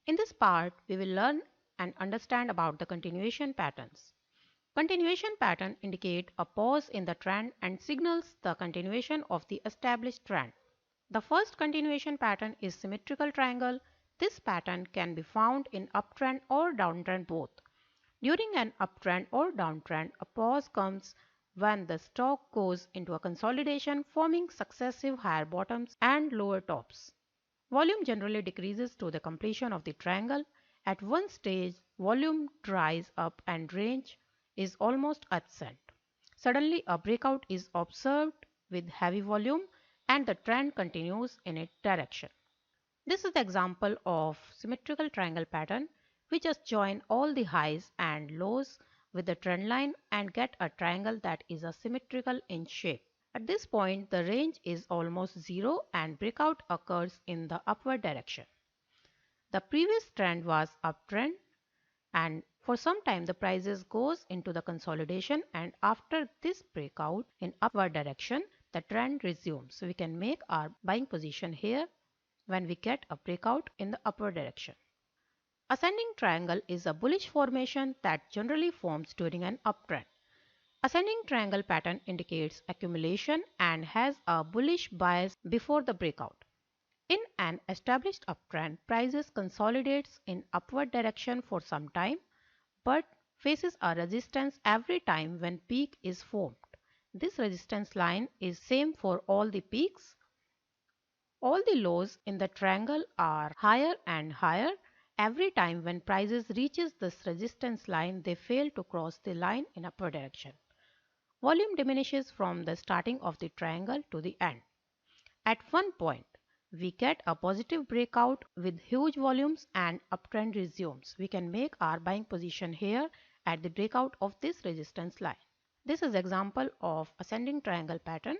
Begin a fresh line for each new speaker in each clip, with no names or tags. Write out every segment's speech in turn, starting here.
In this part, we will learn and understand about the continuation patterns. Continuation pattern indicate a pause in the trend and signals the continuation of the established trend. The first continuation pattern is symmetrical triangle. This pattern can be found in uptrend or downtrend both. During an uptrend or downtrend, a pause comes when the stock goes into a consolidation, forming successive higher bottoms and lower tops. Volume generally decreases to the completion of the triangle. At one stage, volume dries up and range is almost absent. Suddenly, a breakout is observed with heavy volume and the trend continues in its direction. This is the example of symmetrical triangle pattern. We just join all the highs and lows with the trend line and get a triangle that is symmetrical in shape. At this point, the range is almost zero and breakout occurs in the upward direction. The previous trend was uptrend and for some time the prices goes into the consolidation, and after this breakout in upward direction, the trend resumes. So we can make our buying position here when we get a breakout in the upward direction. Ascending triangle is a bullish formation that generally forms during an uptrend. Ascending triangle pattern indicates accumulation and has a bullish bias before the breakout. In an established uptrend, prices consolidates in upward direction for some time but faces a resistance every time when peak is formed. This resistance line is same for all the peaks. All the lows in the triangle are higher and higher. Every time when prices reaches this resistance line, they fail to cross the line in upward direction. Volume diminishes from the starting of the triangle to the end. At one point, we get a positive breakout with huge volumes and uptrend resumes. We can make our buying position here at the breakout of this resistance line. This is example of ascending triangle pattern.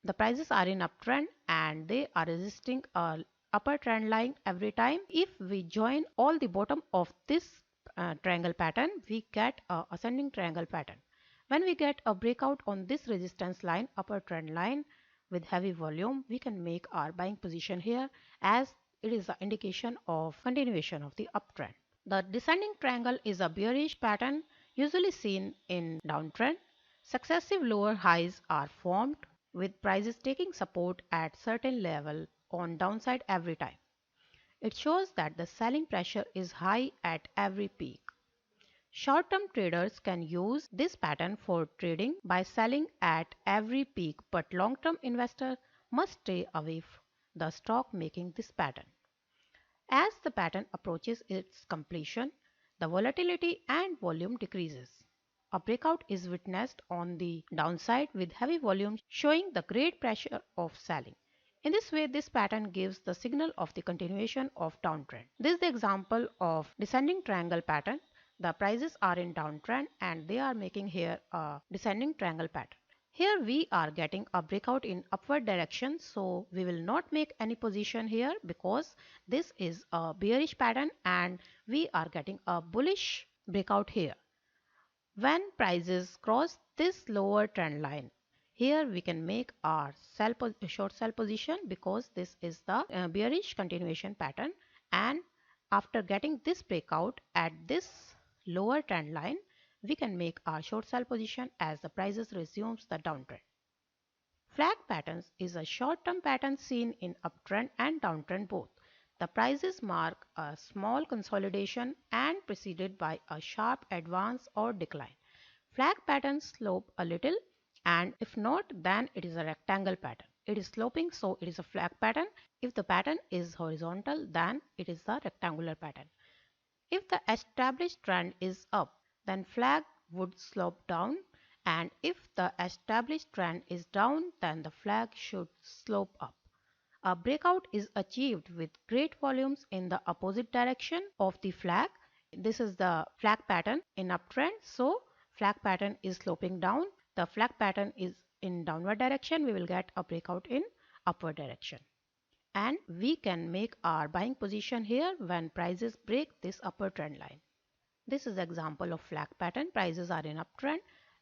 The prices are in uptrend and they are resisting a upper trend line every time. If we join all the bottom of this triangle pattern, we get a ascending triangle pattern. When we get a breakout on this resistance line, upper trend line with heavy volume, we can make our buying position here as it is the indication of continuation of the uptrend. The descending triangle is a bearish pattern usually seen in downtrend. Successive lower highs are formed with prices taking support at certain level on downside every time. It shows that the selling pressure is high at every peak. Short-term traders can use this pattern for trading by selling at every peak, but long-term investors must stay away from the stock making this pattern. As the pattern approaches its completion, the volatility and volume decreases. A breakout is witnessed on the downside with heavy volume showing the great pressure of selling. In this way, this pattern gives the signal of the continuation of downtrend. This is the example of descending triangle pattern. The prices are in downtrend and they are making here a descending triangle pattern. Here we are getting a breakout in upward direction, so we will not make any position here because this is a bearish pattern and we are getting a bullish breakout here. When prices cross this lower trend line, here we can make our short sell position because this is the bearish continuation pattern, and after getting this breakout at this lower trend line, we can make our short sell position as the prices resumes the downtrend. Flag patterns is a short-term pattern seen in uptrend and downtrend both. The prices mark a small consolidation and preceded by a sharp advance or decline. Flag patterns slope a little, and if not, then it is a rectangle pattern. It is sloping, so it is a flag pattern. If the pattern is horizontal, then it is a rectangular pattern. If the established trend is up, then flag would slope down, and if the established trend is down, then the flag should slope up. A breakout is achieved with great volumes in the opposite direction of the flag. This is the flag pattern in uptrend, so flag pattern is sloping down. The flag pattern is in downward direction. We will get a breakout in upward direction. And we can make our buying position here when prices break this upper trend line. This is example of flag pattern. Prices are in uptrend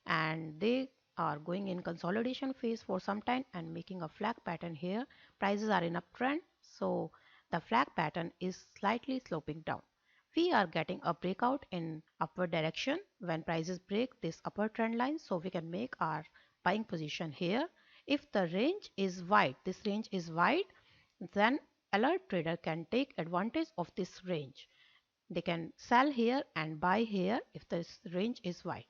and they are going in consolidation phase for some time and making a flag pattern here. Prices are in uptrend, so the flag pattern is slightly sloping down. We are getting a breakout in upward direction when prices break this upper trend line, so we can make our buying position here. If the range is wide, this range is wide, then alert trader can take advantage of this range. They can sell here and buy here if this range is wide.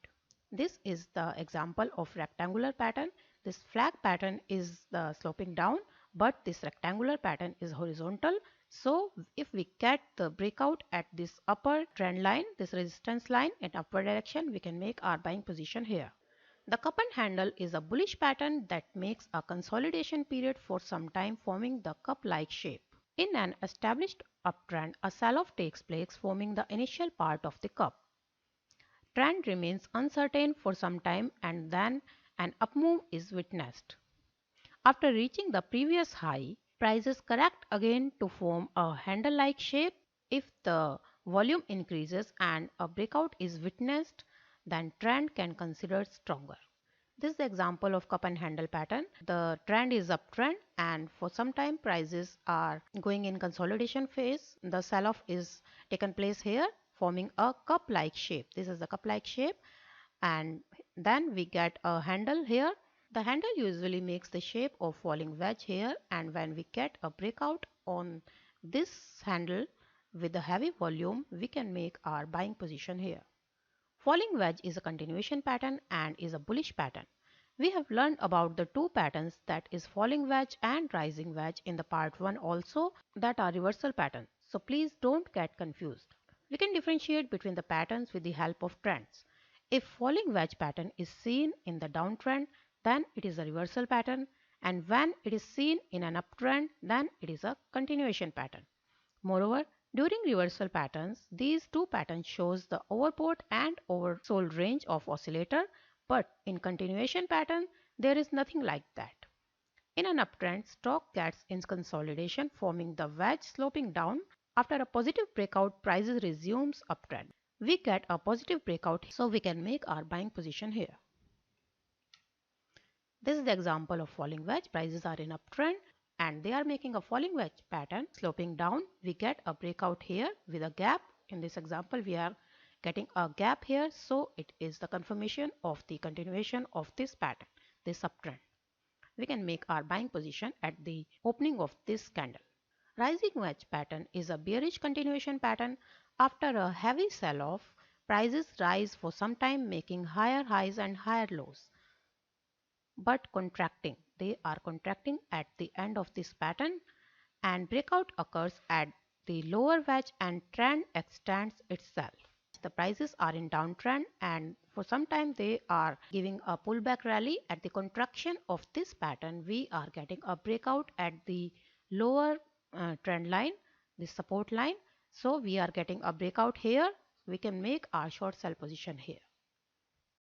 This is the example of rectangular pattern. This flag pattern is the sloping down, but this rectangular pattern is horizontal. So if we get the breakout at this upper trend line, this resistance line in upward direction, we can make our buying position here. The cup and handle is a bullish pattern that makes a consolidation period for some time, forming the cup-like shape. In an established uptrend, a sell-off takes place, forming the initial part of the cup. Trend remains uncertain for some time and then an upmove is witnessed. After reaching the previous high, prices correct again to form a handle-like shape. If the volume increases and a breakout is witnessed, then trend can consider stronger. This is the example of cup and handle pattern. The trend is uptrend and for some time prices are going in consolidation phase. The sell-off is taken place here, forming a cup-like shape. This is the cup-like shape, and then we get a handle here. The handle usually makes the shape of falling wedge here, and when we get a breakout on this handle with a heavy volume, we can make our buying position here. Falling wedge is a continuation pattern and is a bullish pattern. We have learned about the two patterns, that is falling wedge and rising wedge, in the part 1 also, that are reversal patterns. So please don't get confused. We can differentiate between the patterns with the help of trends. If falling wedge pattern is seen in the downtrend, then it is a reversal pattern, and when it is seen in an uptrend, then it is a continuation pattern. Moreover, during reversal patterns, these two patterns shows the overbought and oversold range of oscillator, but in continuation pattern, there is nothing like that. In an uptrend, stock gets in consolidation, forming the wedge sloping down. After a positive breakout, prices resumes uptrend. We get a positive breakout, so we can make our buying position here. This is the example of falling wedge. Prices are in uptrend and they are making a falling wedge pattern sloping down. We get a breakout here with a gap. In this example, we are getting a gap here, so it is the confirmation of the continuation of this pattern, this uptrend. We can make our buying position at the opening of this candle. Rising wedge pattern is a bearish continuation pattern. After a heavy sell-off, prices rise for some time, making higher highs and higher lows, but contracting. They are contracting at the end of this pattern, and breakout occurs at the lower wedge and trend extends itself. The prices are in downtrend and for some time they are giving a pullback rally. At the contraction of this pattern, we are getting a breakout at the lower trend line, the support line. So we are getting a breakout here. We can make our short sell position here.